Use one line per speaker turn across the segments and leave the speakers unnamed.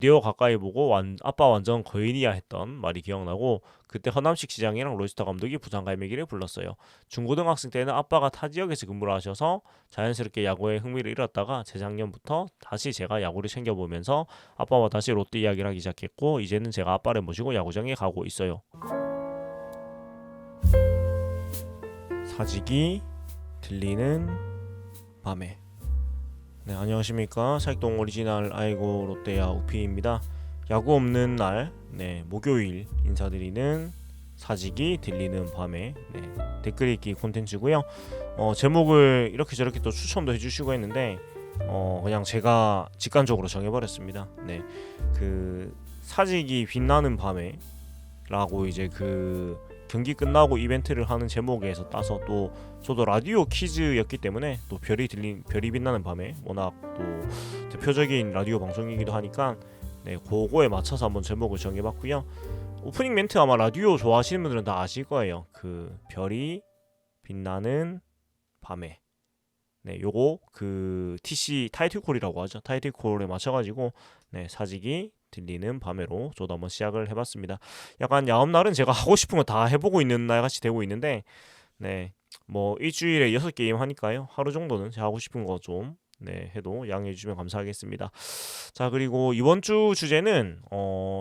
라디오 가까이 보고 아빠 완전 거인이야 했던 말이 기억나고, 그때 허남식 시장이랑 로이스터 감독이 부산 갈매기를 불렀어요. 중고등학생 때는 아빠가 타 지역에서 근무를 하셔서 자연스럽게 야구에 흥미를 잃었다가 재작년부터 다시 제가 야구를 챙겨보면서 아빠와 다시 롯데 이야기를 하기 시작했고, 이제는 제가 아빠를 모시고 야구장에 가고 있어요. 사직이 들리는 밤에. 네, 안녕하십니까. 살동 오리지널 아이고 롯데야 우피입니다. 야구 없는 날, 네, 목요일 인사드리는 사직이 들리는 밤에, 네, 댓글 읽기 콘텐츠고요. 제목을 이렇게 저렇게 또 추천도 해주시고 했는데, 그냥 제가 직관적으로 정해버렸습니다. 네, 그 사직이 빛나는 밤에라고 이제 그 경기 끝나고 이벤트를 하는 제목에서 따서, 또 저도 라디오 퀴즈였기 때문에 또 별이 빛나는 밤에 워낙 또 대표적인 라디오 방송이기도 하니까, 네, 그거에 맞춰서 한번 제목을 정해봤고요. 오프닝 멘트 아마 라디오 좋아하시는 분들은 다 아실 거예요. 그 별이 빛나는 밤에. 네, 요거 그 TC 타이틀콜이라고 하죠. 타이틀콜에 맞춰가지고, 네, 사직이 들리는 밤에로 저도 한번 시작을 해봤습니다. 약간 야업날은 제가 하고 싶은 거 다 해보고 있는 날 같이 되고 있는데, 네, 뭐 일주일에 6게임 하니까요. 하루 정도는 제가 하고 싶은 거 좀, 네, 해도 양해해 주시면 감사하겠습니다. 자, 그리고 이번 주 주제는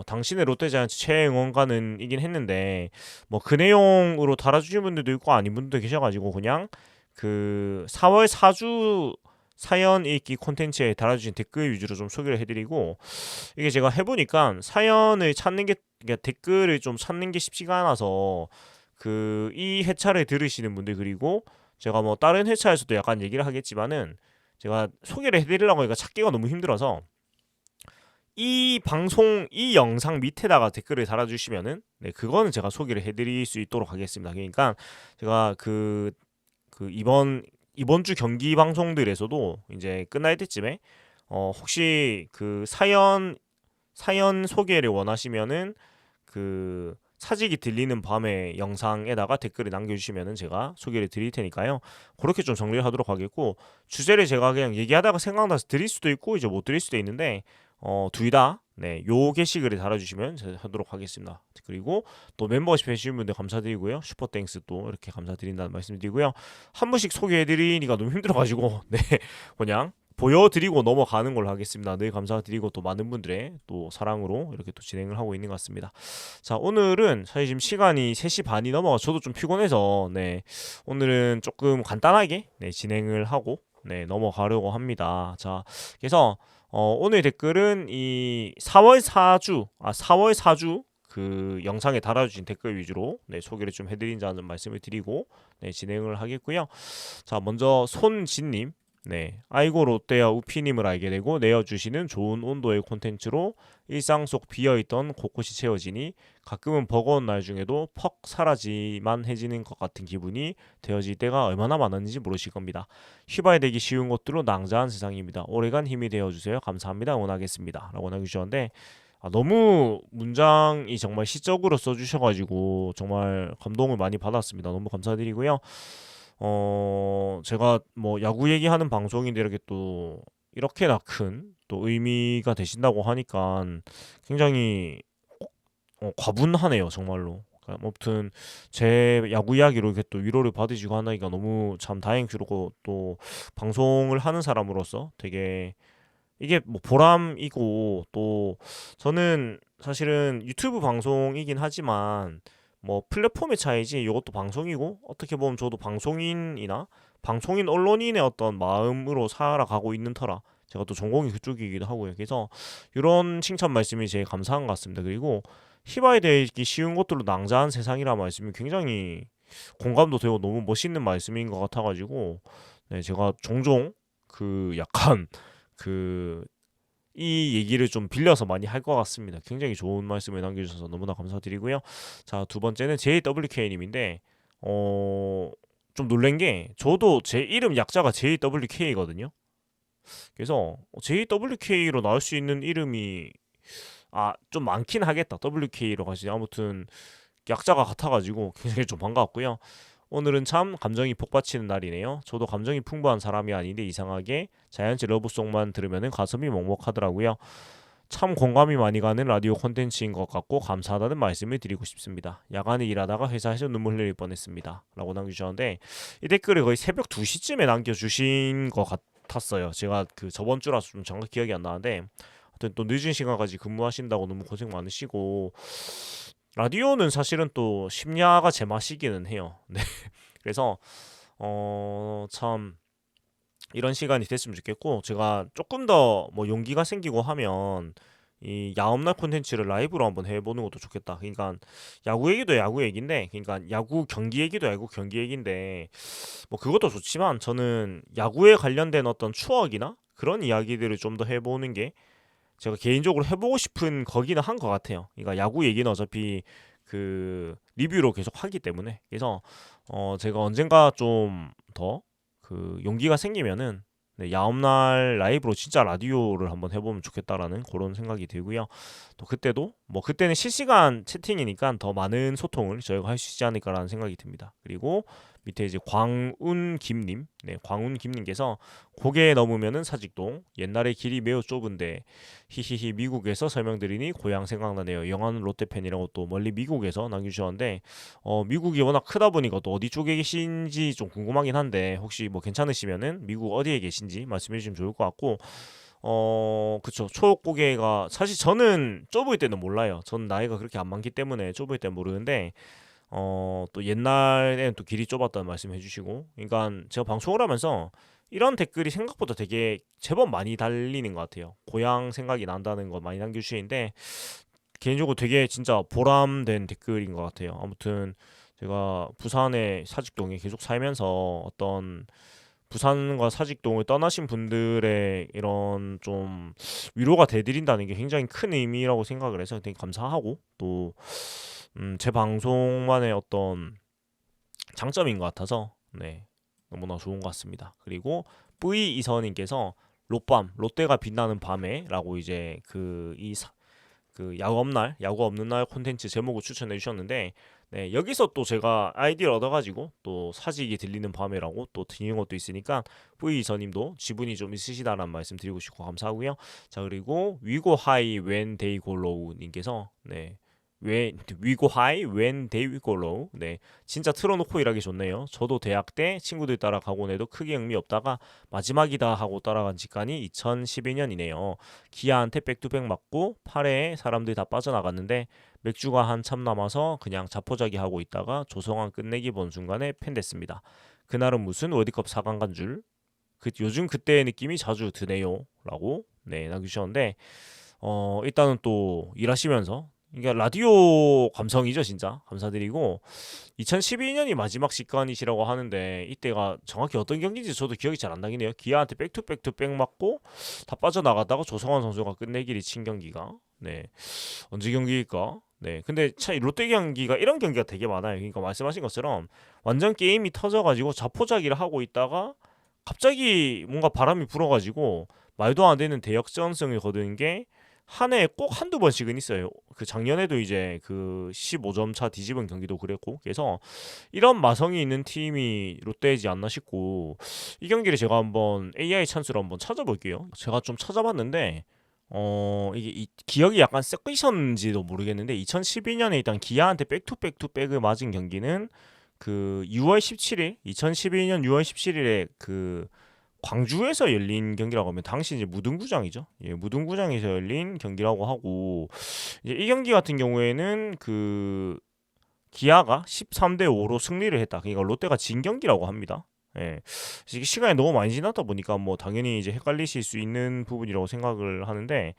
당신의 롯데자이언츠 최애 응원가는 이긴 했는데, 뭐 그 내용으로 달아주신 분들도 있고 아닌 분들도 계셔가지고, 그냥 그 4월 4주 사연 읽기 콘텐츠에 달아주신 댓글 위주로 좀 소개를 해드리고, 이게 제가 해보니까 사연을 찾는 게, 그러니까 댓글을 좀 찾는 게 쉽지가 않아서, 그 이 회차를 들으시는 분들, 그리고 제가 뭐 다른 회차에서도 약간 얘기를 하겠지만은, 제가 소개를 해드리려고 하니까 찾기가 너무 힘들어서, 이 방송 이 영상 밑에다가 댓글을 달아주시면은, 네, 그거는 제가 소개를 해드릴 수 있도록 하겠습니다. 그러니까 제가 이번 주 경기 방송들에서도 이제 끝날 때쯤에, 혹시 그 사연 소개를 원하시면은, 그 사직이 들리는 밤에 영상에다가 댓글을 남겨주시면은 제가 소개를 드릴 테니까요. 그렇게 좀 정리를 하도록 하겠고, 주제를 제가 그냥 얘기하다가 생각나서 드릴 수도 있고 이제 못 드릴 수도 있는데, 둘 다, 네, 요 게시글에 달아주시면 제가 하도록 하겠습니다. 그리고 또 멤버십 해주신 분들 감사드리고요. 슈퍼땡스 또 이렇게 감사드린다는 말씀드리고요. 한 분씩 소개해드리니까 너무 힘들어가지고, 네, 그냥 보여드리고 넘어가는 걸로 하겠습니다. 늘 감사드리고 또 많은 분들의 또 사랑으로 이렇게 또 진행을 하고 있는 것 같습니다. 자, 오늘은 사실 지금 시간이 3시 반이 넘어가 저도 좀 피곤해서, 네, 오늘은 조금 간단하게, 네, 진행을 하고, 네, 넘어가려고 합니다. 자, 그래서 오늘 댓글은 이 4월 4주 그 영상에 달아주신 댓글 위주로, 네, 소개를 좀 해드린다는 말씀을 드리고, 네, 진행을 하겠고요. 자, 먼저 손진님, 네, 아이고 롯데와 우피님을 알게 되고 내어주시는 좋은 온도의 콘텐츠로 일상 속 비어있던 곳곳이 채워지니 가끔은 버거운 날 중에도 퍽 사라지만 해지는 것 같은 기분이 되어질 때가 얼마나 많았는지 모르실 겁니다. 휘발되기 쉬운 것들로 낭자한 세상입니다. 오래간 힘이 되어주세요. 감사합니다. 응원하겠습니다. 라고 남겨주셨는데, 너무 문장이 정말 시적으로 써주셔가지고 정말 감동을 많이 받았습니다. 너무 감사드리고요. 제가 뭐 야구 얘기하는 방송인데 이렇게 또 이렇게나 큰 또 의미가 되신다고 하니까 굉장히 과분하네요, 정말로. 그러니까 아무튼 제 야구 이야기로 이렇게 또 위로를 받으시고 하니까 너무 참 다행스럽고, 또 방송을 하는 사람으로서 되게 이게 뭐 보람이고, 또 저는 사실은 유튜브 방송이긴 하지만 뭐 플랫폼의 차이지 이것도 방송이고, 어떻게 보면 저도 방송인 언론인의 어떤 마음으로 살아가고 있는 터라 제가 또 전공이 그쪽이기도 하고요. 그래서 이런 칭찬 말씀이 제일 감사한 것 같습니다. 그리고 희망이 되기 쉬운 것들로 낭자한 세상이라 말씀이 굉장히 공감도 되고 너무 멋있는 말씀인 것 같아가지고, 네, 제가 종종 그 약간 그 이 얘기를 좀 빌려서 많이 할 것 같습니다. 굉장히 좋은 말씀을 남겨주셔서 너무나 감사드리고요. 자, 두 번째는 JWK님인데, 좀 놀란 게 저도 제 이름 약자가 JWK거든요. 그래서 JWK로 나올 수 있는 이름이 좀 많긴 하겠다. WK로 가시 아무튼 약자가 같아가지고 굉장히 좀 반가웠고요. 오늘은 참 감정이 폭받치는 날이네요. 저도 감정이 풍부한 사람이 아닌데 이상하게 자이언츠 러브송만 들으면 가슴이 먹먹하더라고요. 참 공감이 많이 가는 라디오 콘텐츠인 것 같고 감사하다는 말씀을 드리고 싶습니다. 야간에 일하다가 회사에서 눈물 흘릴 뻔했습니다. 라고 남겨주셨는데 이 댓글을 거의 새벽 2시쯤에 남겨주신 것 같았어요. 제가 그 저번 주라서 좀 정확히 기억이 안 나는데 하여튼 또 늦은 시간까지 근무하신다고 너무 고생 많으시고 라디오는 사실은 또 심야가 제 맛이기는 해요. 네. 그래서 참 이런 시간이 됐으면 좋겠고 제가 조금 더 뭐 용기가 생기고 하면 이 야업날 콘텐츠를 라이브로 한번 해보는 것도 좋겠다. 그러니까 야구 얘기도 야구 얘기인데, 그러니까 야구 경기 얘기도 야구 경기 얘기인데 뭐 그것도 좋지만 저는 야구에 관련된 어떤 추억이나 그런 이야기들을 좀 더 해보는 게 제가 개인적으로 해보고 싶은 거기는 한 것 같아요. 그러니까 야구 얘기는 어차피 그 리뷰로 계속 하기 때문에 그래서 제가 언젠가 좀 더 그 용기가 생기면은 네, 야업날 라이브로 진짜 라디오를 한번 해보면 좋겠다라는 그런 생각이 들고요. 또 그때도 뭐 그때는 실시간 채팅이니까 더 많은 소통을 저희가 할 수 있지 않을까라는 생각이 듭니다. 그리고 밑에 이제 광운김님, 네, 광운김님께서 고개 넘으면은 사직동, 옛날에 길이 매우 좁은데 히히히 미국에서 설명드리니 고향 생각나네요. 영화는 롯데팬이라고 또 멀리 미국에서 남겨주셨는데 미국이 워낙 크다 보니까 또 어디 쪽에 계신지 좀 궁금하긴 한데 혹시 뭐 괜찮으시면은 미국 어디에 계신지 말씀해 주시면 좋을 것 같고 그쵸. 초고개가 사실 저는 좁을 때는 몰라요. 전 나이가 그렇게 안 많기 때문에 좁을 때는 모르는데 또 옛날에는 또 길이 좁았다는 말씀 해주시고 그러니까 제가 방송을 하면서 이런 댓글이 생각보다 되게 제법 많이 달리는 것 같아요. 고향 생각이 난다는 거 많이 남겨주시는데 개인적으로 되게 진짜 보람된 댓글인 것 같아요. 아무튼 제가 부산의 사직동에 계속 살면서 어떤 부산과 사직동을 떠나신 분들의 이런 좀 위로가 돼드린다는 게 굉장히 큰 의미라고 생각을 해서 되게 감사하고 또 제 방송만의 어떤 장점인 것 같아서 네 너무나 좋은 것 같습니다. 그리고 V 이서님께서 롯밤 롯데가 빛나는 밤에라고 이제 그 야구 없는 날 콘텐츠 제목을 추천해 주셨는데 네 여기서 또 제가 아이디를 얻어가지고 또 사직이 들리는 밤에라고 또 드리는 것도 있으니까 V 이서님도 지분이 좀 있으시다라는 말씀 드리고 싶고 감사하고요. 자 그리고 위고 하이 웬 데이 골로우 님께서 네 웬 위고 하이 웬 데이 골로우 네 진짜 틀어놓고 일하기 좋네요. 저도 대학 때 친구들 따라 가곤 해도 크게 의미 없다가 마지막이다 하고 따라간 직관이 2012년이네요. 기아한테 백투백 맞고 8회에 사람들이 다 빠져나갔는데 맥주가 한참 남아서 그냥 자포자기 하고 있다가 조성환 끝내기 본 순간에 팬 됐습니다. 그날은 무슨 월드컵 4강 간 줄? 요즘 그때의 느낌이 자주 드네요. 라고 네 남겨주셨는데 일단은 또 일하시면서 이게 라디오 감성이죠 진짜 감사드리고 2012년이 마지막 직관이시라고 하는데 이때가 정확히 어떤 경기인지 저도 기억이 잘 안 나긴 해요. 기아한테 백투백투백 맞고 다 빠져나갔다가 조성환 선수가 끝내기를 친 경기가 네 언제 경기일까? 네 근데 참 롯데 경기가 이런 경기가 되게 많아요. 그러니까 말씀하신 것처럼 완전 게임이 터져가지고 자포자기를 하고 있다가 갑자기 뭔가 바람이 불어가지고 말도 안 되는 대역전승을 거두는 게 한 해에 꼭 한두 번씩은 있어요. 그 작년에도 이제 그 15점 차 뒤집은 경기도 그랬고 그래서 이런 마성이 있는 팀이 롯데이지 않나 싶고 이 경기를 제가 한번 AI 찬스로 한번 찾아볼게요. 제가 좀 찾아봤는데 이게 기억이 약간 섞이셨는지도 모르겠는데 2012년에 일단 기아한테 백투백투백을 맞은 경기는 그 6월 17일 2012년 6월 17일에 그 광주에서 열린 경기라고 하면 당시 이제 무등구장이죠. 예, 무등구장에서 열린 경기라고 하고 이제 이 경기 같은 경우에는 그 기아가 13대 5로 승리를 했다. 그러니까 롯데가 진 경기라고 합니다. 예. 이게 시간이 너무 많이 지났다 보니까 뭐 당연히 이제 헷갈리실 수 있는 부분이라고 생각을 하는데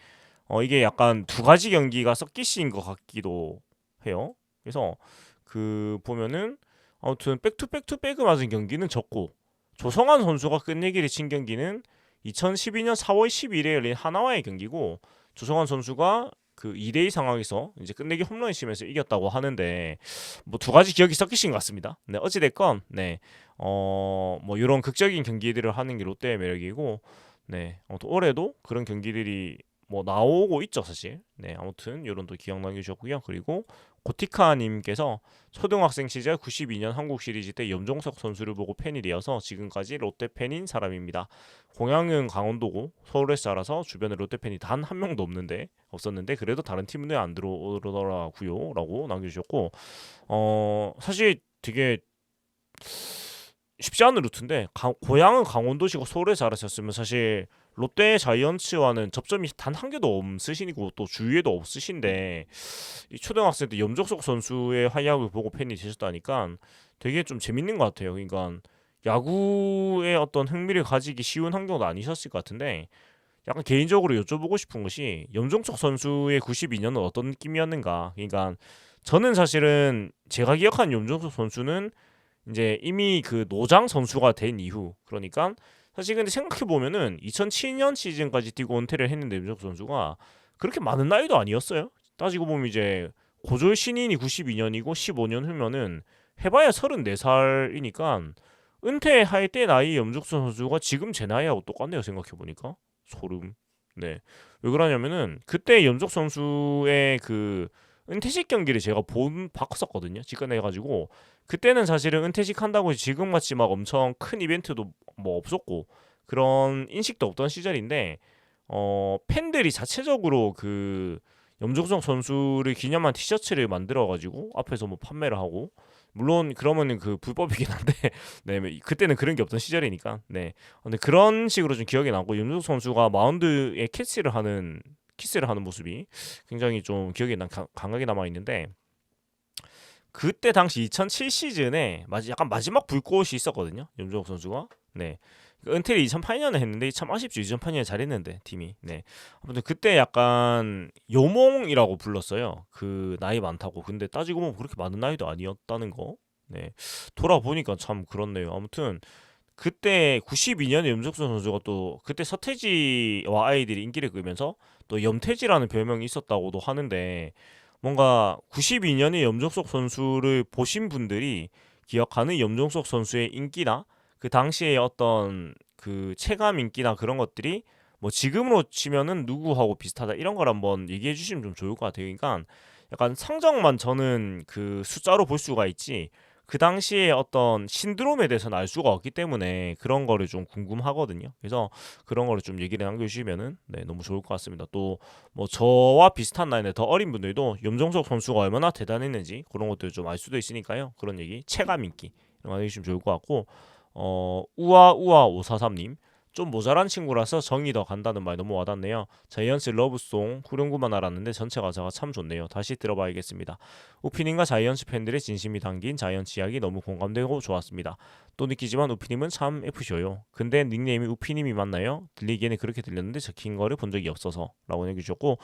이게 약간 두 가지 경기가 섞이신 것 같기도 해요. 그래서 그 보면은 아무튼 백투백투백을 맞은 경기는 졌고 조성환 선수가 끝내기를 친 경기는 2012년 4월 10일에 열린 하나와의 경기고 조성환 선수가 그 2대2 상황에서 이제 끝내기 홈런을 치면서 이겼다고 하는데 뭐 두 가지 기억이 섞이신 것 같습니다. 네, 어찌 됐건 네. 뭐 이런 극적인 경기들을 하는 게 롯데의 매력이고 네. 또 올해도 그런 경기들이 뭐 나오고 있죠 사실. 네, 아무튼 요런 또 기억 남겨주셨고요. 그리고 고티카님께서 초등학생 시절 92년 한국 시리즈 때 염종석 선수를 보고 팬이 되어서 지금까지 롯데 팬인 사람입니다. 고향은 강원도고 서울에 살아서 주변에 롯데 팬이 단 한 명도 없었는데 그래도 다른 팀은 왜 안 들어오더라고요라고 남겨주셨고, 사실 되게 쉽지 않은 루트인데 고향은 강원도시고 서울에 자라셨으면 사실 롯데 자이언츠와는 접점이 단 한 개도 없으시고 또 주위에도 없으신데 이 초등학생 때 염종석 선수의 활약을 보고 팬이 되셨다니까 되게 좀 재밌는 것 같아요. 그러니까 야구에 어떤 흥미를 가지기 쉬운 환경도 아니셨을 것 같은데, 약간 개인적으로 여쭤보고 싶은 것이 염종석 선수의 92년은 어떤 느낌이었는가. 그러니까 저는 사실은 제가 기억하는 염종석 선수는 이제 이미 그 노장 선수가 된 이후, 그러니까 사실 근데 생각해 보면은 2007년 시즌까지 뛰고 은퇴를 했는데 염종석 선수가 그렇게 많은 나이도 아니었어요. 따지고 보면 이제 고졸 신인이 92년이고 15년 후면은 해봐야 34살이니까 은퇴할 때 나이 염종석 선수가 지금 제 나이하고 똑같네요. 생각해 보니까 소름. 네. 왜 그러냐면은 그때 염종 선수의 그 은퇴식 경기를 제가 봤었거든요. 직관해가지고 그때는 사실은 은퇴식 한다고 지금같이 막 엄청 큰 이벤트도 뭐 없었고 그런 인식도 없던 시절인데, 팬들이 자체적으로 그 염종석 선수를 기념한 티셔츠를 만들어가지고 앞에서 뭐 판매를 하고, 물론 그러면은 그 불법이긴 한데 네, 그때는 그런 게 없던 시절이니까. 네, 근데 그런 식으로 좀 기억에 남고 염종석 선수가 마운드에 키스를 하는 모습이 굉장히 좀 기억에 강하게 남아 있는데, 그때 당시 2007 시즌에 약간 마지막 불꽃이 있었거든요. 염종석 선수가. 네. 은퇴를 2008년에 했는데 참 아쉽죠. 2008년에 잘했는데 팀이. 네. 아무튼 그때 약간 요몽이라고 불렀어요. 그 나이 많다고. 근데 따지고 보면 그렇게 많은 나이도 아니었다는 거. 네. 돌아보니까 참 그렇네요. 아무튼 그때 92년에 염석선 선수가 또 그때 서태지와 아이들이 인기를 끌면서 또 염태지라는 별명이 있었다고도 하는데, 뭔가 92년에 염종석 선수를 보신 분들이 기억하는 염종석 선수의 인기나 그 당시에 어떤 그 체감 인기나 그런 것들이 뭐 지금으로 치면은 누구하고 비슷하다 이런 걸 한번 얘기해 주시면 좀 좋을 것 같아요. 그러니까 약간 성적만 저는 그 숫자로 볼 수가 있지 그 당시에 어떤 신드롬에 대해서는 알 수가 없기 때문에 그런 거를 좀 궁금하거든요. 그래서 그런 거를 좀 얘기를 남겨주시면은 네, 너무 좋을 것 같습니다. 또 뭐 저와 비슷한 나이에 더 어린 분들도 염정석 선수가 얼마나 대단했는지 그런 것들 좀 알 수도 있으니까요. 그런 얘기 체감 인기 이런 거 해주시면 좋을 것 같고, 우아우아 543님, 좀 모자란 친구라서 정이 더 간다는 말 너무 와닿네요. 자이언츠 러브송 후렴구만 알았는데 전체 가사가 참 좋네요. 다시 들어봐야겠습니다. 우피님과 자이언츠 팬들의 진심이 담긴 자이언츠 이야기 너무 공감되고 좋았습니다. 또 느끼지만 우피님은 참 F셔요. 근데 닉네임이 우피님이 맞나요? 들리기에는 그렇게 들렸는데 적힌 거를 본 적이 없어서 라고 해주셨고,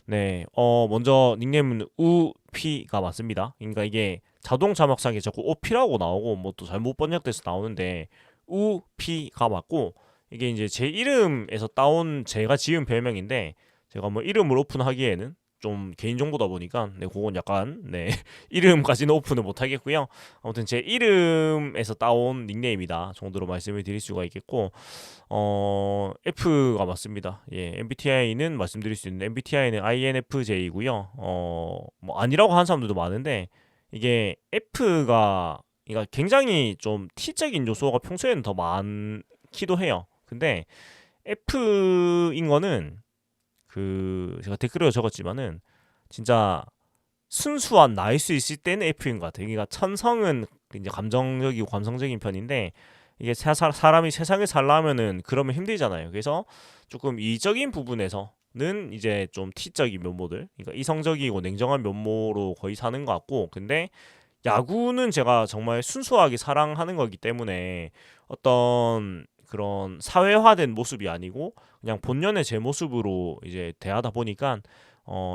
네, 먼저 닉네임은 우피가 맞습니다. 그러니까 이게 자동 자막상에 자꾸 오피라고 나오고 뭐 또 잘못 번역돼서 나오는데 우피가 맞고, 이게 이제 제 이름에서 따온 제가 지은 별명인데 제가 뭐 이름을 오픈하기에는 좀 개인정보다 보니까 네, 그건 약간 네 이름까지는 오픈을 못 하겠고요. 아무튼 제 이름에서 따온 닉네임이다 정도로 말씀을 드릴 수가 있겠고, F가 맞습니다. 예, MBTI는 말씀드릴 수 있는데 MBTI는 INFJ고요. 뭐 아니라고 하는 사람들도 많은데 이게 F가 그러니까 굉장히 좀 T적인 요소가 평소에는 더 많기도 해요. 근데 F인 거는 그 제가 댓글에 적었지만은 진짜 순수한 나일 수 있을 때는 F인 것 같아요. 그러니까 천성은 이제 감정적이고 감성적인 편인데 이게 사람이 세상을 살려면은 그러면 힘들잖아요. 그래서 조금 이적인 부분에서는 이제 좀 T적인 면모들, 그러니까 이성적이고 냉정한 면모로 거의 사는 것 같고, 근데 야구는 제가 정말 순수하게 사랑하는 거기 때문에 어떤 그런 사회화된 모습이 아니고 그냥 본연의 제 모습으로 이제 대하다 보니까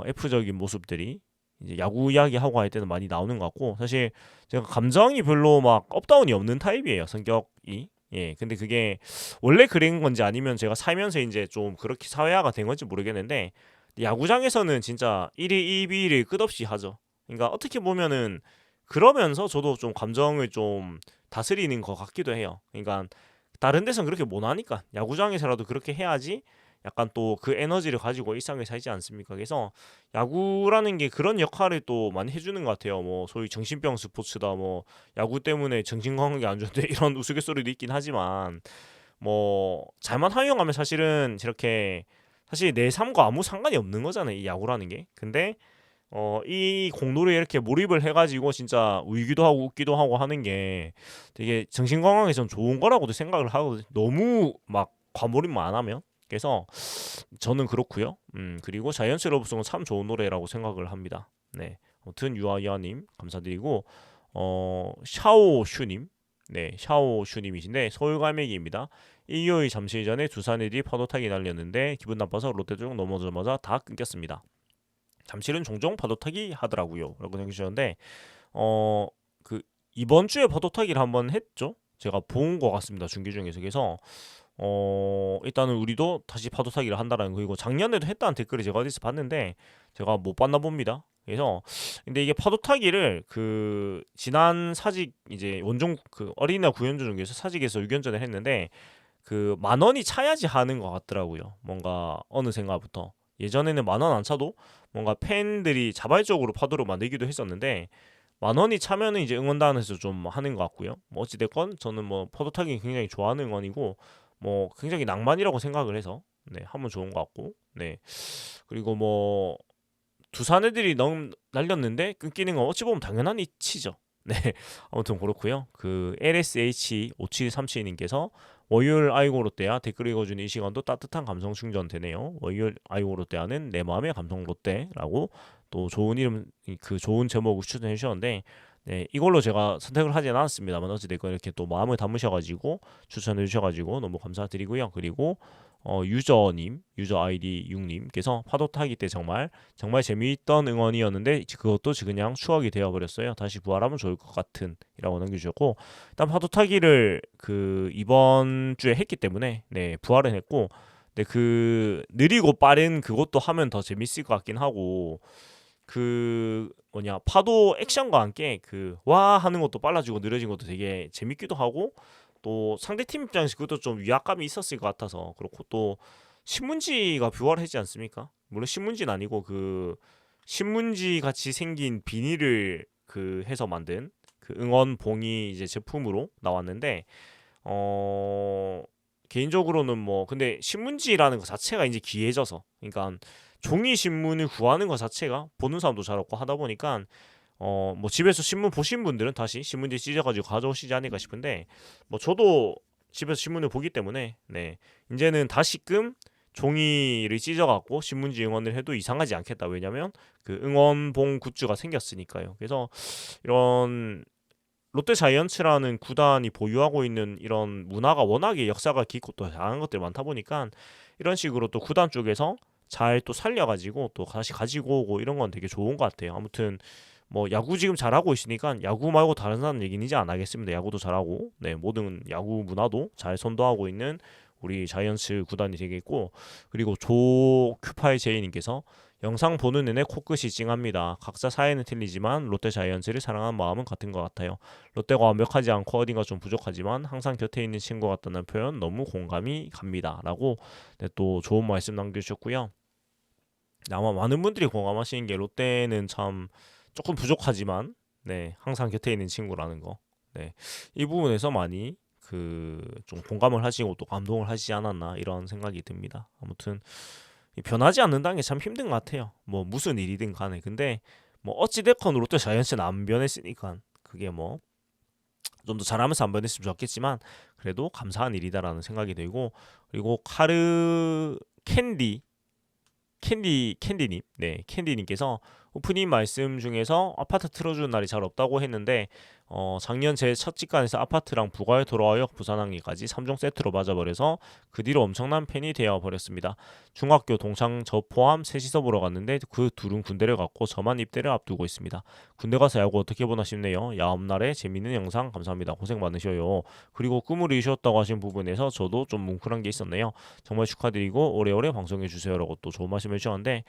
F적인 모습들이 이제 야구 이야기하고 할 때는 많이 나오는 것 같고, 사실 제가 감정이 별로 막 업다운이 없는 타입이에요, 성격이. 예, 근데 그게 원래 그런 건지 아니면 제가 살면서 이제 좀 그렇게 사회화가 된 건지 모르겠는데 야구장에서는 진짜 1위 2위를 끝없이 하죠. 그러니까 어떻게 보면은 그러면서 저도 좀 감정을 좀 다스리는 것 같기도 해요. 그러니까 다른 데선 그렇게 못 하니까 야구장에서라도 그렇게 해야지 약간 또 그 에너지를 가지고 일상을 살지 않습니까? 그래서 야구라는 게 그런 역할을 또 많이 해주는 것 같아요. 뭐 소위 정신병 스포츠다, 뭐 야구 때문에 정신 건강이 안 좋은데 이런 우스갯소리도 있긴 하지만 뭐 잘만 활용하면 사실은 이렇게 사실 내 삶과 아무 상관이 없는 거잖아요, 이 야구라는 게. 근데 이 공놀이에 이렇게 몰입을 해가지고 진짜 울기도 하고 웃기도 하고 하는 게 되게 정신 건강에 전 좋은 거라고도 생각을 하거든요. 너무 막 과몰입만 안 하면. 그래서 저는 그렇고요. 그리고 자이언츠 러브송은 참 좋은 노래라고 생각을 합니다. 네, 아무튼 유아이아님 감사드리고 샤오슈님, 네, 샤오슈님이신데 서울 갈매기입니다. 일요일 잠시 전에 두산 애들이 파도 타기 날렸는데 기분 나빠서 롯데 쪽 넘어져마자 다 끊겼습니다. 잠실은 종종 파도 타기 하더라고요. 라고 남겨주셨는데 어 그 이번 주에 파도 타기를 한번 했죠. 제가 본 것 같습니다. 중계 중에서. 그래서 일단은 우리도 다시 파도 타기를 한다라는 거. 그리고 작년에도 했다는 댓글을 제가 어디서 봤는데 제가 못 봤나 봅니다. 그래서 근데 이게 파도 타기를 그 지난 사직 이제 원종 그 어린이날 구연전 중에서 사직에서 6연전을 했는데 그 만 원이 차야지 하는 것 같더라고요. 뭔가 어느샌가부터 예전에는 만 원 안 차도 뭔가 팬들이 자발적으로 파도를 만들기도 했었는데 만 원이 차면은 이제 응원단에서 좀 하는 것 같고요. 뭐 어찌됐건 저는 뭐 파도 타기 굉장히 좋아하는 응원이고 뭐 굉장히 낭만이라고 생각을 해서 네 하면 좋은 것 같고 네 그리고 뭐 두산 애들이 너무 날렸는데 끊기는 건 어찌 보면 당연한 이치죠. 네 아무튼 그렇고요. 그 LSH 5737님께서 월요일 아이고 롯데야 댓글 읽어주는 이 시간도 따뜻한 감성 충전 되네요. 월요일 아이고 롯데야는 내 마음의 감성 롯데라고 또 좋은 이름 그 좋은 제목을 추천해 주셨는데 네 이걸로 제가 선택을 하진 않았습니다만 어찌됐건 이렇게 또 마음을 담으셔가지고 추천해 주셔가지고 너무 감사드리고요. 그리고 유저님 유저 아이디 6님께서 파도 타기 때 정말 정말 재미있던 응원이었는데 그것도 그냥 추억이 되어버렸어요. 다시 부활하면 좋을 것 같은 이라고 남겨주셨고 일단 파도 타기를 그 이번 주에 했기 때문에 네 부활은 했고 근데 그 느리고 빠른 그것도 하면 더 재밌을 것 같긴 하고 그 뭐냐 파도 액션과 함께 그 와 하는 것도 빨라지고 느려진 것도 되게 재밌기도 하고 또 상대팀 입장에서 그것도 좀 위압감이 있었을 것 같아서 그렇고 또 신문지가 부활하지 않습니까? 물론 신문지는 아니고 그 신문지 같이 생긴 비닐을 그 해서 만든 그 응원봉이 이제 제품으로 나왔는데 어 개인적으로는 뭐 근데 신문지라는 것 자체가 이제 귀해져서 그러니까 종이 신문을 구하는 것 자체가 보는 사람도 잘 없고 하다 보니까 뭐 집에서 신문 보신 분들은 다시 신문지 찢어가지고 가져오시지 않을까 싶은데 뭐 저도 집에서 신문을 보기 때문에 네 이제는 다시금 종이를 찢어갖고 신문지 응원을 해도 이상하지 않겠다. 왜냐면 그 응원봉 굿즈가 생겼으니까요. 그래서 이런 롯데 자이언츠라는 구단이 보유하고 있는 이런 문화가 워낙에 역사가 깊고 또 다양한 것들이 많다 보니까 이런 식으로 또 구단 쪽에서 잘 또 살려가지고 또 다시 가지고 오고 이런 건 되게 좋은 것 같아요. 아무튼 뭐 야구 지금 잘하고 있으니까 야구 말고 다른 사람 얘기는 이제 안 하겠습니다. 야구도 잘하고 네 모든 야구 문화도 잘 선도하고 있는 우리 자이언츠 구단이 되겠고 그리고 조큐파이 제이님께서 영상 보는 내내 코끝이 찡합니다. 각자 사연은 틀리지만 롯데 자이언츠를 사랑하는 마음은 같은 것 같아요. 롯데가 완벽하지 않고 어딘가 좀 부족하지만 항상 곁에 있는 친구 같다는 표현 너무 공감이 갑니다. 라고 네, 또 좋은 말씀 남겨주셨고요. 아마 많은 분들이 공감하시는 게 롯데는 참 조금 부족하지만 네 항상 곁에 있는 친구라는 거. 네, 이 부분에서 많이 그 좀 공감을 하시고 또 감동을 하시지 않았나 이런 생각이 듭니다. 아무튼 변하지 않는다는 게 참 힘든 것 같아요. 뭐 무슨 일이든 간에. 근데 뭐 어찌 됐건 롯데 자이언츠는 안 변했으니까 그게 뭐 좀 더 잘하면서 안 변했으면 좋겠지만 그래도 감사한 일이다라는 생각이 들고 그리고 카르 캔디님, 네, 캔디님께서 오프닝 말씀 중에서 아파트 틀어주는 날이 잘 없다고 했는데 작년 제 첫 직관에서 아파트랑 부가에 돌아와역 부산항리까지 3종 세트로 맞아버려서 그 뒤로 엄청난 팬이 되어버렸습니다. 중학교 동창 저 포함 셋이서 보러 갔는데 그 둘은 군대를 갔고 저만 입대를 앞두고 있습니다. 군대 가서 야구 어떻게 보나 싶네요. 야업날에 재밌는 영상 감사합니다. 고생 많으셔요. 그리고 꿈을 이루셨다고 하신 부분에서 저도 좀 뭉클한 게 있었네요. 정말 축하드리고 오래오래 방송해 주세요라고 또 좋은 말씀 해주셨는데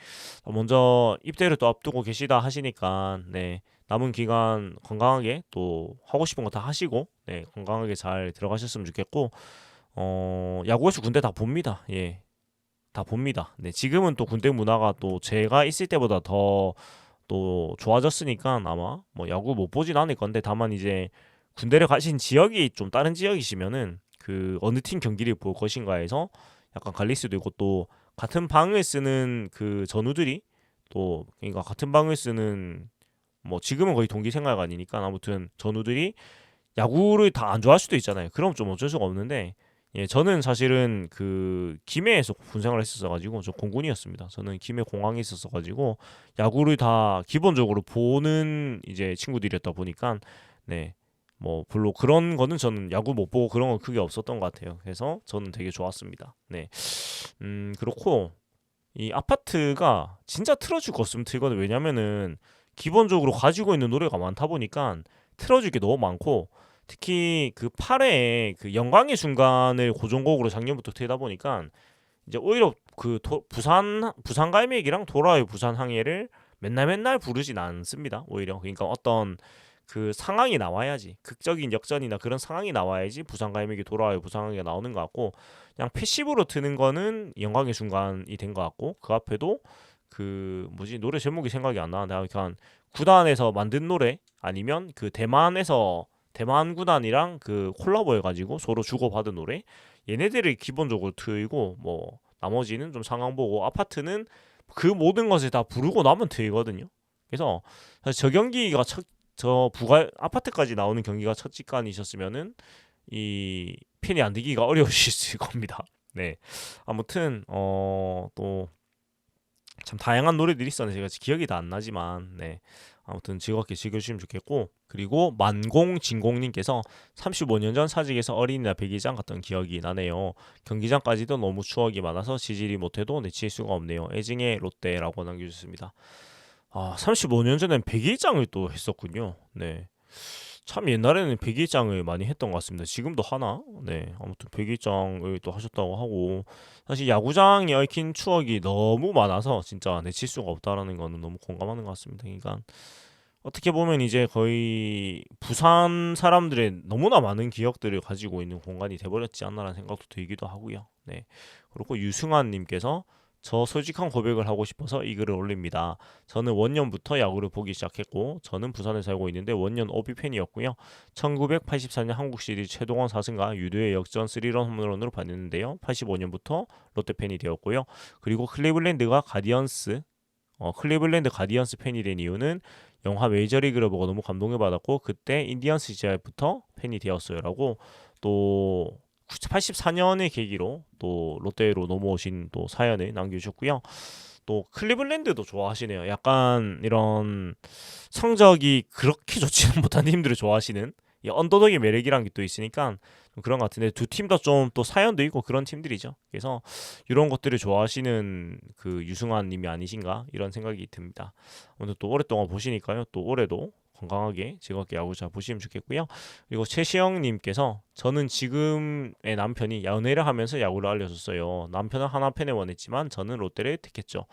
먼저 입대를 또 앞두고 계시다 하시니까 네 남은 기간 건강하게 또 하고 싶은 거 다 하시고 네 건강하게 잘 들어가셨으면 좋겠고 야구에서 군대 다 봅니다. 예 다 봅니다. 네, 지금은 또 군대 문화가 또 제가 있을 때보다 더 또 좋아졌으니까 아마 뭐 야구 못 보진 않을 건데, 다만 이제 군대를 가신 지역이 좀 다른 지역이시면은 그 어느 팀 경기를 볼 것인가 해서 약간 갈릴 수도 있고, 또 같은 방을 쓰는 그 전우들이 또 그러니까 같은 방을 쓰는 뭐 지금은 거의 동기 생활관이니까 아무튼 전우들이 야구를 다 안 좋아할 수도 있잖아요. 그럼 좀 어쩔 수가 없는데, 예, 저는 사실은 그 김해에서 군생활을 했었어 가지고 저 공군이었습니다. 저는 김해 공항에 있었어 가지고 야구를 다 기본적으로 보는 이제 친구들이었다 보니까, 네. 뭐 별로 그런 거는 저는 야구 못 보고 그런 건 크게 없었던 것 같아요. 그래서 저는 되게 좋았습니다. 네. 그렇고 이 아파트가 진짜 틀어줄 거 없으면 틀거든. 왜냐면은 기본적으로 가지고 있는 노래가 많다 보니까 틀어줄 게 너무 많고, 특히 그 8회에 그 영광의 순간을 고정곡으로 작년부터 틀다 보니까 이제 오히려 그 부산 갈매기랑 돌아요 부산 항해를 맨날 맨날 부르진 않습니다. 오히려 그러니까 어떤 그 상황이 나와야지, 극적인 역전이나 그런 상황이 나와야지 부산 갈매기 돌아와요 부산 항해가 나오는 것 같고, 그냥 패시브로 트는 거는 영광의 순간이 된 것 같고, 그 앞에도 그 뭐지 노래 제목이 생각이 안 나는데 그냥 구단에서 만든 노래 아니면 그 대만 구단이랑 그 콜라보해가지고 서로 주고받은 노래, 얘네들을 기본적으로 트이고 뭐 나머지는 좀 상황 보고, 아파트는 그 모든 것을 다 부르고 나면 트이거든요. 그래서 사실 저 경기가 저 부가 아파트까지 나오는 경기가 첫 직관이셨으면은 이 팬이 안 되기가 어려우실 겁니다. 네. 아무튼 또 참 다양한 노래들이 있었는데 제가 기억이 다 안 나지만, 네. 아무튼 즐겁게 즐겨주시면 좋겠고, 그리고 만공진공님께서 35년 전 사직에서 어린이날 배기장 갔던 기억이 나네요. 경기장까지도 너무 추억이 많아서 지지리 못해도 내칠 수가 없네요. 애증의 롯데라고 남겨주셨습니다. 아, 35년 전엔 배기장을 또 했었군요. 네. 참 옛날에는 백일장을 많이 했던 것 같습니다. 지금도 하나? 네. 아무튼 백일장을 또 하셨다고 하고, 사실 야구장에 얽힌 추억이 너무 많아서 진짜 내칠 수가 없다라는 거는 너무 공감하는 것 같습니다. 그러니까 어떻게 보면 이제 거의 부산 사람들의 너무나 많은 기억들을 가지고 있는 공간이 돼버렸지 않나라는 생각도 들기도 하고요. 네. 그리고 유승환님께서 저 솔직한 고백을 하고 싶어서 이 글을 올립니다. 저는 원년부터 야구를 보기 시작했고, 저는 부산에 살고 있는데 원년 오비 팬이었고요. 1984년 한국 시리즈 최동원 4승과 유도의 역전 3런 홈런으로 봤는데요. 85년부터 롯데 팬이 되었고요. 그리고 클리블랜드 가디언스 팬이 된 이유는 영화 메이저리그를 보고 너무 감동을 받았고, 그때 인디언스 시절부터 팬이 되었어요라고, 또 84년의 계기로 또 롯데로 넘어오신 또 사연을 남겨주셨고요. 또 클리블랜드도 좋아하시네요. 약간 이런 성적이 그렇게 좋지는 못한 팀들을 좋아하시는 이 언더독의 매력이란 게 또 있으니까 좀 그런 것 같은데, 두 팀 다 좀 또 사연도 있고 그런 팀들이죠. 그래서 이런 것들을 좋아하시는 그 유승환 님이 아니신가 이런 생각이 듭니다. 오늘 또 오랫동안 보시니까요. 또 올해도 건강하게 즐겁게 야구 잘 보시면 좋겠고요. 그리고 최시영님께서 저는 지금의 남편이 연애를 하면서 야구를 알려줬어요. 남편은 하나 팬에 원했지만 저는 롯데를 택했죠.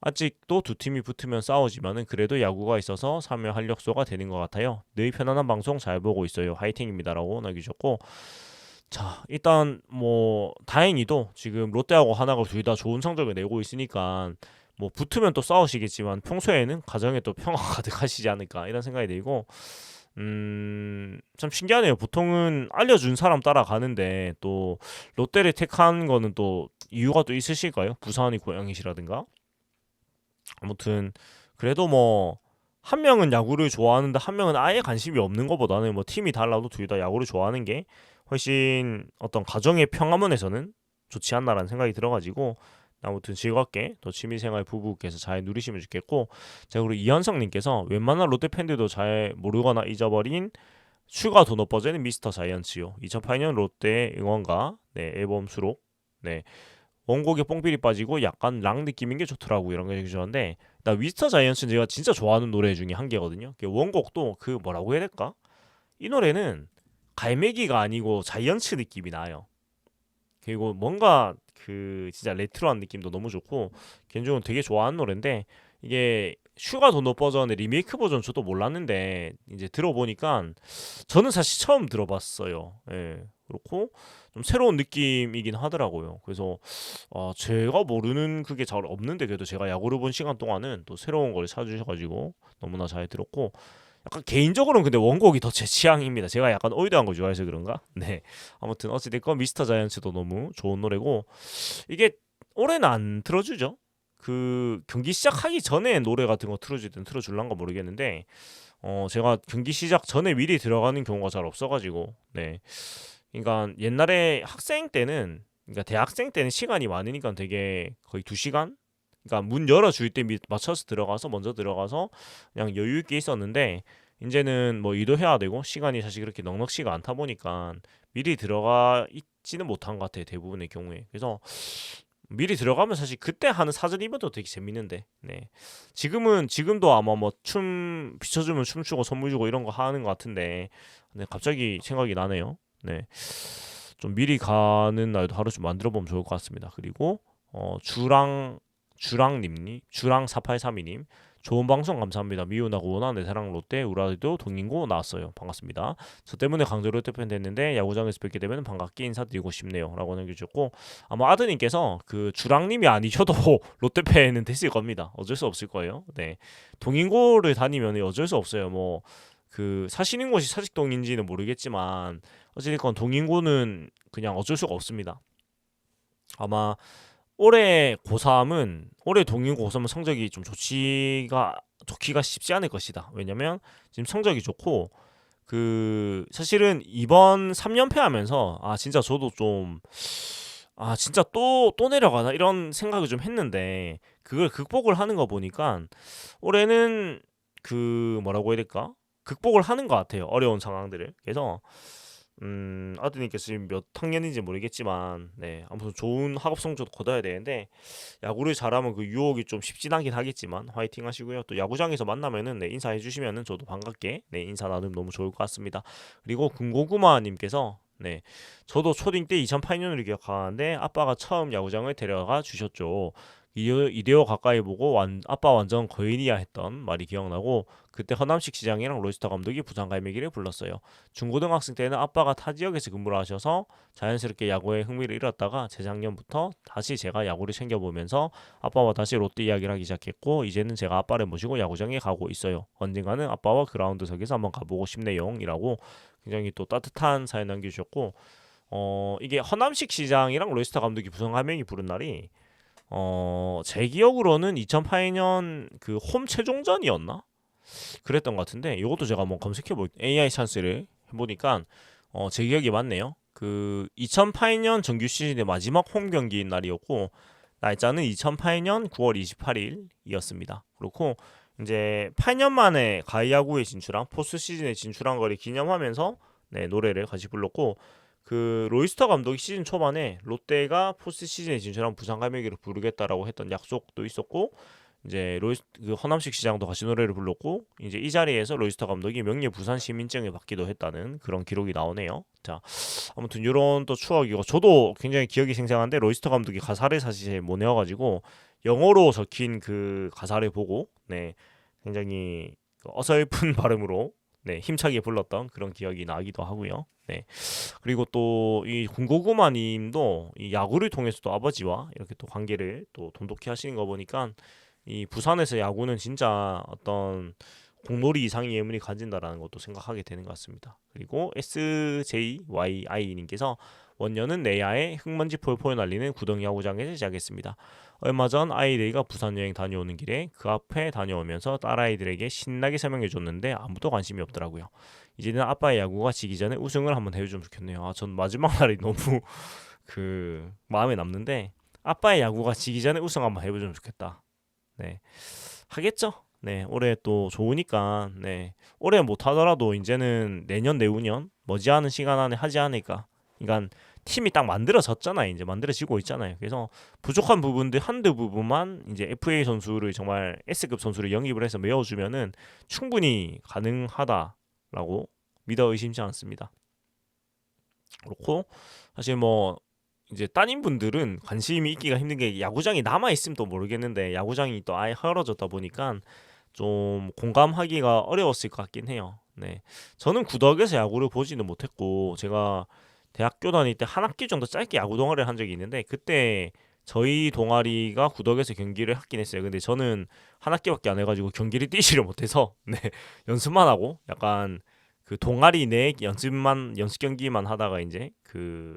아직도 두 팀이 붙으면 싸우지만은 그래도 야구가 있어서 참여 활력소가 되는 것 같아요. 늘 편안한 방송 잘 보고 있어요. 화이팅입니다라고 남기셨고, 자 일단 뭐 다행히도 지금 롯데하고 하나가 둘 다 좋은 성적을 내고 있으니까 뭐 붙으면 또 싸우시겠지만 평소에는 가정에 또 평화 가득하시지 않을까 이런 생각이 들고, 참 신기하네요. 보통은 알려준 사람 따라가는데 또 롯데를 택한 거는 또 이유가 또 있으실까요? 부산이 고향이시라든가. 아무튼 그래도 뭐 한 명은 야구를 좋아하는데 한 명은 아예 관심이 없는 것보다는 뭐 팀이 달라도 둘 다 야구를 좋아하는 게 훨씬 어떤 가정의 평화문에서는 좋지 않나라는 생각이 들어가지고, 아무튼 즐겁게 또 취미생활 부부께서 잘 누리시면 좋겠고, 자 그리고 이현성님께서 웬만한 롯데 팬들도 잘 모르거나 잊어버린 슈가 도넛 버전의 미스터 자이언츠요. 2008년 롯데 응원가 네, 앨범 수록, 네 원곡에 뽕필이 빠지고 약간 락 느낌인 게 좋더라고 이런 거 해주셨는데, 나 미스터 자이언츠는 제가 진짜 좋아하는 노래 중에 한 개거든요. 원곡도 그 뭐라고 해야 될까? 이 노래는 갈매기가 아니고 자이언츠 느낌이 나요. 그리고 뭔가 그 진짜 레트로한 느낌도 너무 좋고 개인적으로 되게 좋아하는 노래인데, 이게 슈가 도넛 버전의 리메이크 버전 저도 몰랐는데 이제 들어보니까 저는 사실 처음 들어봤어요. 예. 그렇고 좀 새로운 느낌이긴 하더라고요. 그래서 제가 모르는 그게 잘 없는데 그래도 제가 야구를 본 시간 동안은 또 새로운 걸 찾으셔가지고 너무나 잘 들었고 약간 개인적으로는 근데 원곡이 더 제 취향입니다. 제가 약간 올드한 거 좋아해서 그런가? 네. 아무튼 어찌됐건 미스터 자이언츠도 너무 좋은 노래고 이게 올해는 안 틀어주죠. 그 경기 시작하기 전에 노래 같은 거 틀어주든 틀어줄란가 모르겠는데 제가 경기 시작 전에 미리 들어가는 경우가 잘 없어가지고 네. 그러니까 옛날에 학생 때는 그러니까 대학생 때는 시간이 많으니까 되게 거의 2시간 그러니까 문 열어줄 때 맞춰서 들어가서 먼저 들어가서 그냥 여유 있게 있었는데 이제는 뭐 일도 해야 되고 시간이 사실 그렇게 넉넉치가 않다 보니까 미리 들어가 있지는 못한 것 같아요 대부분의 경우에. 그래서 미리 들어가면 사실 그때 하는 사전 이벤트 되게 재밌는데 네 지금도 아마 뭐 춤 비춰주면 춤추고 선물 주고 이런 거 하는 것 같은데 네 갑자기 생각이 나네요. 네 좀 미리 가는 날도 하루 좀 만들어 보면 좋을 것 같습니다. 그리고 주랑 4832님 좋은 방송 감사합니다. 미운하고 원한 내 사랑 롯데 우라도 동인고 나왔어요. 반갑습니다. 저 때문에 강제 롯데팬 됐는데 야구장에서 뵙게 되면 반갑게 인사드리고 싶네요. 라고 남겨주셨고 아마 아드님께서 그 주랑님이 아니셔도 롯데팬은 됐을 겁니다. 어쩔 수 없을 거예요. 네 동인고를 다니면 어쩔 수 없어요. 뭐 그 사시는 곳이 사직동인지는 모르겠지만 어쨌든 동인고는 그냥 어쩔 수가 없습니다. 아마 올해 고3은 올해 동인고 고3은 성적이 좀 좋기가 쉽지 않을 것이다. 왜냐면 지금 성적이 좋고 그 사실은 이번 3연패 하면서 진짜 저도 좀 진짜 또 내려가나 이런 생각을 좀 했는데 그걸 극복을 하는 거 보니까 올해는 그 뭐라고 해야 될까? 극복을 하는 것 같아요. 어려운 상황들을. 그래서 아드님께서 지금 몇 학년인지 모르겠지만 네 아무튼 좋은 학업 성적도 거둬야 되는데 야구를 잘하면 그 유혹이 좀 쉽진 않긴 하겠지만 화이팅 하시고요. 또 야구장에서 만나면은 네 인사해 주시면은 저도 반갑게 네 인사 나누면 너무 좋을 것 같습니다. 그리고 군고구마님께서 네 저도 초딩 때 2008년을 기억하는데 아빠가 처음 야구장을 데려가 주셨죠. 이대호 가까이 보고 아빠 완전 거인이야 했던 말이 기억나고 그때 허남식 시장이랑 로이스터 감독이 부산 갈매기를 불렀어요. 중고등학생 때는 아빠가 타 지역에서 근무를 하셔서 자연스럽게 야구에 흥미를 잃었다가 재작년부터 다시 제가 야구를 챙겨보면서 아빠와 다시 롯데 이야기를 하기 시작했고 이제는 제가 아빠를 모시고 야구장에 가고 있어요. 언젠가는 아빠와 그라운드석에서 한번 가보고 싶네요. 이라고 굉장히 또 따뜻한 사연 남겨주셨고 이게 허남식 시장이랑 로이스터 감독이 부산 갈매기 부른 날이 제 기억으로는 2008년 그 홈 최종전이었나? 그랬던 것 같은데 이것도 제가 한번 AI 찬스를 해보니까 제 기억이 맞네요. 그 2008년 정규 시즌의 마지막 홈 경기인 날이었고 날짜는 2008년 9월 28일이었습니다. 그렇고 이제 8년 만에 가이아구에 진출한 포스트 시즌에 진출한 거를 기념하면서 네, 노래를 같이 불렀고 그 로이스터 감독이 시즌 초반에 롯데가 포스트 시즌에 진출한 부산 갈매기를 부르겠다라고 했던 약속도 있었고 이제 그 허남식 시장도 같이 노래를 불렀고 이제 이 자리에서 로이스터 감독이 명예 부산 시민증을 받기도 했다는 그런 기록이 나오네요. 자, 아무튼 이런 또 추억이고 저도 굉장히 기억이 생생한데 로이스터 감독이 가사를 사실 못 외워가지고 영어로 적힌 그 가사를 보고 네 굉장히 어설픈 발음으로 네 힘차게 불렀던 그런 기억이 나기도 하고요. 네 그리고 또 이 군고구마님도 이 야구를 통해서도 아버지와 이렇게 또 관계를 또 돈독히 하시는 거 보니까 이 부산에서 야구는 진짜 어떤 공놀이 이상의 의미를 가진다라는 것도 생각하게 되는 것 같습니다. 그리고 SJYI님께서 원년은 내야에 흙먼지 폴폴 날리는 구덩이 야구장에서 시작했습니다. 얼마 전 아이들과 부산 여행 다녀오는 길에 그 앞에 다녀오면서 딸아이들에게 신나게 설명해 줬는데 아무도 관심이 없더라고요. 이제는 아빠의 야구가 지기 전에 우승을 한번 해주면 좋겠네요. 전 마지막 날이 너무 그 마음에 남는데 아빠의 야구가 지기 전에 우승 한번 해보면 좋겠다. 네 하겠죠. 네 올해 또 좋으니까 네 올해 못 하더라도 이제는 내년 내후년 머지않은 시간 안에 하지 않을까. 그러니까 팀이 딱 만들어졌잖아요. 이제 만들어지고 있잖아요. 그래서 부족한 부분들 한두 부분만 이제 FA 선수를 정말 S급 선수를 영입을 해서 메워주면은 충분히 가능하다라고 믿어 의심치 않습니다. 그렇고 사실 뭐 이제 따님분들은 관심이 있기가 힘든 게 야구장이 남아 있으면 또 모르겠는데 야구장이 또 아예 헐어졌다 보니까 좀 공감하기가 어려웠을 것 같긴 해요. 네, 저는 구덕에서 야구를 보지는 못했고 제가 대학교 다닐 때 한 학기 정도 짧게 야구 동아리를 한 적이 있는데 그때 저희 동아리가 구덕에서 경기를 하긴 했어요. 근데 저는 한 학기밖에 안 해가지고 경기를 뛰지를 못해서 네, 연습만 하고 약간 그 동아리 내 연습 경기만 하다가 이제 그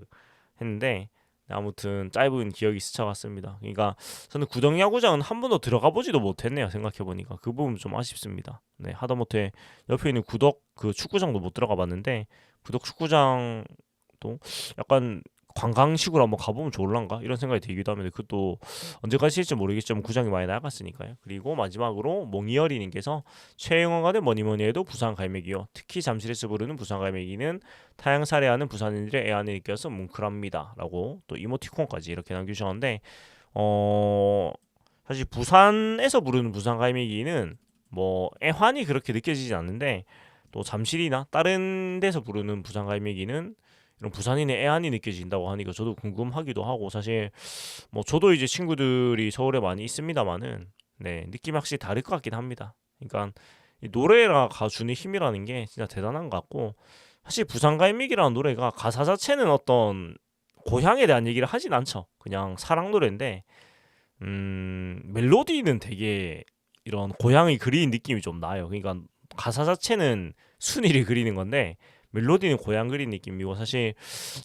했는데 아무튼 짧은 기억이 스쳐갔습니다. 그러니까 저는 구덕 야구장은 한 번도 들어가 보지도 못했네요. 생각해 보니까 그 부분 좀 아쉽습니다. 네, 하다못해 옆에 있는 구덕 그 축구장도 못 들어가 봤는데 구덕 축구장도 약간 관광식으로 한번 가보면 좋을란가 이런 생각이 들기도 하는데 그것도 언제까지 할지 모르겠지만 구장이 많이 나갔으니까요. 그리고 마지막으로 몽이어리님께서 최영화가 된 뭐니뭐니 해도 부산 갈매기요. 특히 잠실에서 부르는 부산 갈매기는 타양 살해하는 부산인들의 애환을 느껴서 뭉클합니다라고 또 이모티콘까지 이렇게 남겨주셨는데 사실 부산에서 부르는 부산 갈매기는 뭐 애환이 그렇게 느껴지지 않는데 또 잠실이나 다른 데서 부르는 부산 갈매기는 이런 부산인의 애환이 느껴진다고 하니까 저도 궁금하기도 하고 사실 뭐 저도 이제 친구들이 서울에 많이 있습니다만은 네 느낌이 확실히 다를 것 같긴 합니다. 그러니까 이 노래가 주는 힘이라는 게 진짜 대단한 것 같고 사실 부산갈매기라는 노래가 가사 자체는 어떤 고향에 대한 얘기를 하진 않죠. 그냥 사랑 노래인데 멜로디는 되게 이런 고향이 그리는 느낌이 좀 나요. 그러니까 가사 자체는 순위를 그리는 건데 멜로디는 고향 그린 느낌이고 사실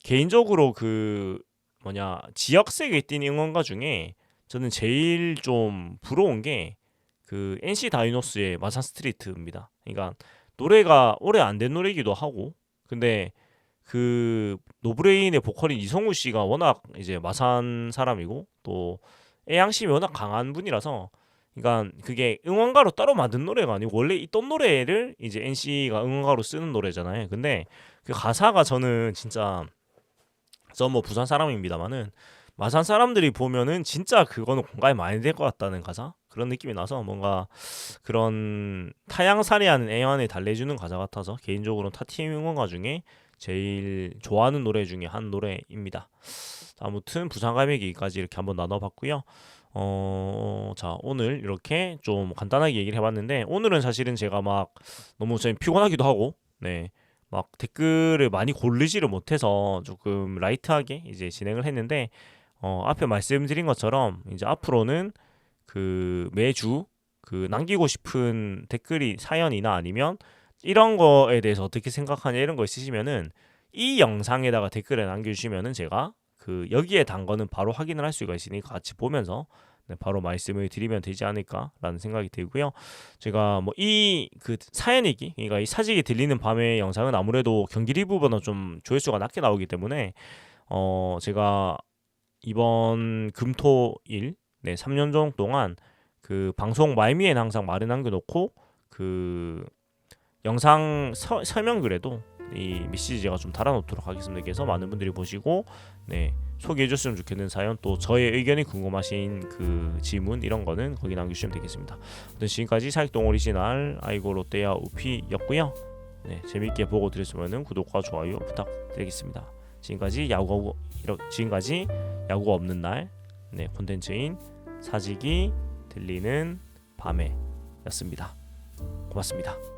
개인적으로 그 뭐냐 지역색에 띈 응원가 중에 저는 제일 좀 부러운 게 그 NC 다이노스의 마산 스트리트입니다. 그러니까 노래가 오래 안 된 노래이기도 하고 근데 그 노브레인의 보컬인 이성우 씨가 워낙 이제 마산 사람이고 또 애양심이 워낙 강한 분이라서 그러니까 그게 응원가로 따로 만든 노래가 아니고 원래 있던 노래를 이제 NC가 응원가로 쓰는 노래잖아요. 근데 그 가사가 저는 진짜 저 뭐 부산 사람입니다만은 마산 사람들이 보면은 진짜 그거는 공감이 많이 될 것 같다는 가사 그런 느낌이 나서 뭔가 그런 타양 살이하는 애환을 달래주는 가사 같아서 개인적으로 타팀 응원가 중에 제일 좋아하는 노래 중에 한 노래입니다. 아무튼 부산 갈매기까지 이렇게 한번 나눠봤고요. 자 오늘 이렇게 좀 간단하게 얘기를 해봤는데 오늘은 사실은 제가 막 너무 좀 피곤하기도 하고 네. 막 댓글을 많이 고르지를 못해서 조금 라이트하게 이제 진행을 했는데 앞에 말씀드린 것처럼 이제 앞으로는 그 매주 그 남기고 싶은 댓글이 사연이나 아니면 이런 거에 대해서 어떻게 생각하냐 이런 거 있으시면은 이 영상에다가 댓글을 남겨주시면은 제가 그 여기에 단 거는 바로 확인을 할 수가 있으니까 같이 보면서 네, 바로 말씀을 드리면 되지 않을까라는 생각이 들고요. 제가 뭐 이 그 사연 얘기, 그러니까 이 사직이 들리는 밤의 영상은 아무래도 경기 리뷰보다 좀 조회수가 낮게 나오기 때문에 제가 이번 금토일 네 3년 정도 동안 그 방송 말미엔 항상 말을 남겨놓고 그 영상 설명글에도 이 메시지 제가 좀 달아놓도록 하겠습니다. 그래서 많은 분들이 보시고 네 소개해줬으면 좋겠는 사연 또 저의 의견이 궁금하신 그 질문 이런 거는 거기 남겨주시면 되겠습니다. 지금까지 사익동 오리지널 아이고 롯데야 우피였고요. 네 재밌게 보고 드렸으면 구독과 좋아요 부탁드리겠습니다. 지금까지 야구가 없는 날 네 콘텐츠인 사직이 들리는 밤에였습니다. 고맙습니다.